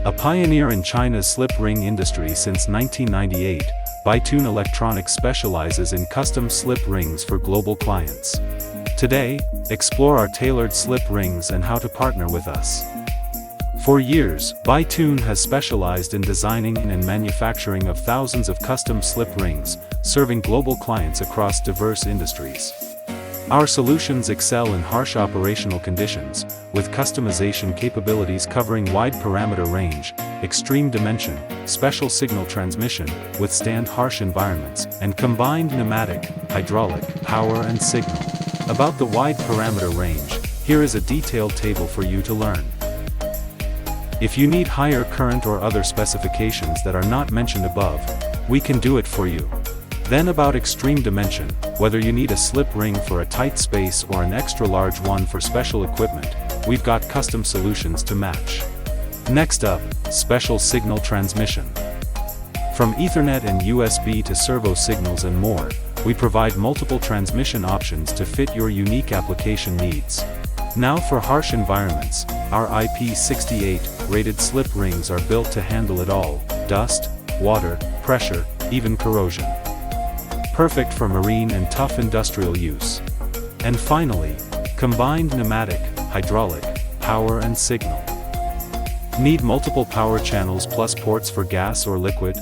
A pioneer in China's slip ring industry since 1998, ByTune Electronics specializes in custom slip rings for global clients. Today, explore our tailored slip rings and how to partner with us. For years, ByTune has specialized in designing and manufacturing of thousands of custom slip rings, serving global clients across diverse industries. Our solutions excel in harsh operational conditions, with customization capabilities covering wide parameter range, extreme dimension, special signal transmission, withstand harsh environments, and combined pneumatic, hydraulic, power and signal. About the wide parameter range, here is a detailed table for you to learn. If you need higher current or other specifications that are not mentioned above, we can do it for you. Then about extreme dimension, whether you need a slip ring for a tight space or an extra large one for special equipment, we've got custom solutions to match. Next up, special signal transmission. From Ethernet and USB to servo signals and more, we provide multiple transmission options to fit your unique application needs. Now for harsh environments, our IP68 rated slip rings are built to handle it all: dust, water, pressure, even corrosion. Perfect for marine and tough industrial use. And finally, combined pneumatic, hydraulic, power and signal. Need multiple power channels plus ports for gas or liquid?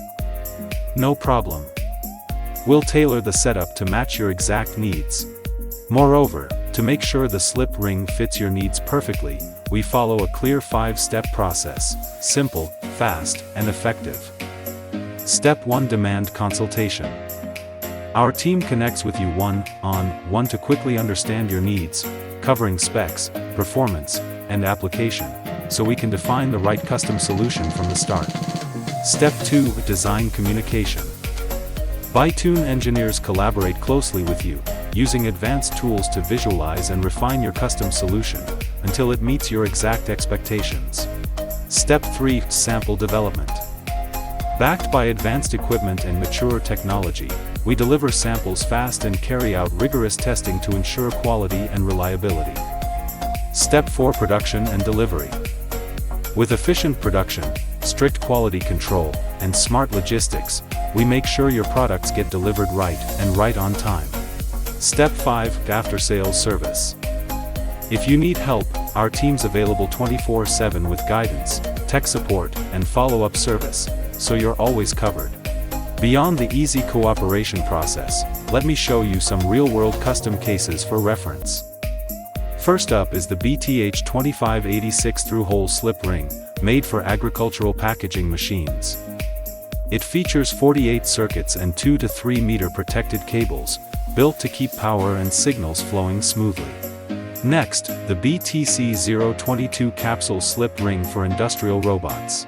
No problem. We'll tailor the setup to match your exact needs. Moreover, to make sure the slip ring fits your needs perfectly, we follow a clear 5-step process: simple, fast, and effective. Step 1: Demand consultation. Our team connects with you one-on-one to quickly understand your needs, covering specs, performance, and application, so we can define the right custom solution from the start. Step 2: Design communication. ByTune engineers collaborate closely with you, using advanced tools to visualize and refine your custom solution, until it meets your exact expectations. Step 3: Sample development. Backed by advanced equipment and mature technology, we deliver samples fast and carry out rigorous testing to ensure quality and reliability. Step 4: Production and delivery. With efficient production, strict quality control, and smart logistics, we make sure your products get delivered right on time. Step 5: After-sales service. If you need help, our team's available 24/7 with guidance, tech support, and follow-up service, so you're always covered. Beyond the easy cooperation process, let me show you some real-world custom cases for reference. First up is the BTH2586 through-hole slip ring, made for agricultural packaging machines. It features 48 circuits and 2 to 3 meter protected cables, built to keep power and signals flowing smoothly. Next, the BTC022 capsule slip ring for industrial robots.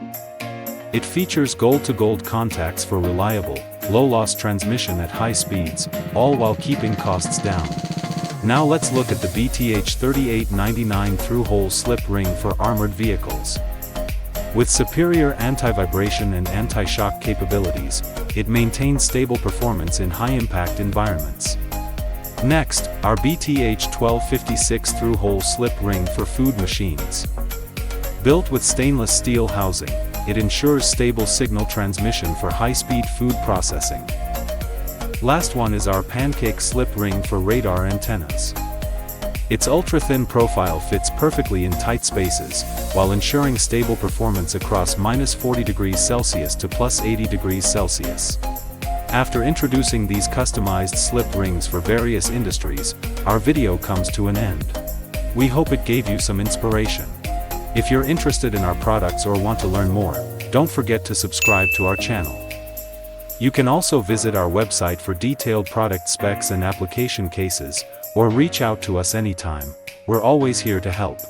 It features gold-to-gold contacts for reliable, low-loss transmission at high speeds, all while keeping costs down. Now let's look at the BTH3899 through-hole slip ring for armored vehicles. With superior anti-vibration and anti-shock capabilities, it maintains stable performance in high-impact environments. Next, our BTH1256 through-hole slip ring for food machines. Built with stainless steel housing, it ensures stable signal transmission for high-speed food processing. Last one is our pancake slip ring for radar antennas. Its ultra-thin profile fits perfectly in tight spaces, while ensuring stable performance across -40°C to +80°C. After introducing these customized slip rings for various industries, our video comes to an end. We hope it gave you some inspiration. If you're interested in our products or want to learn more, don't forget to subscribe to our channel. You can also visit our website for detailed product specs and application cases, or reach out to us anytime. We're always here to help.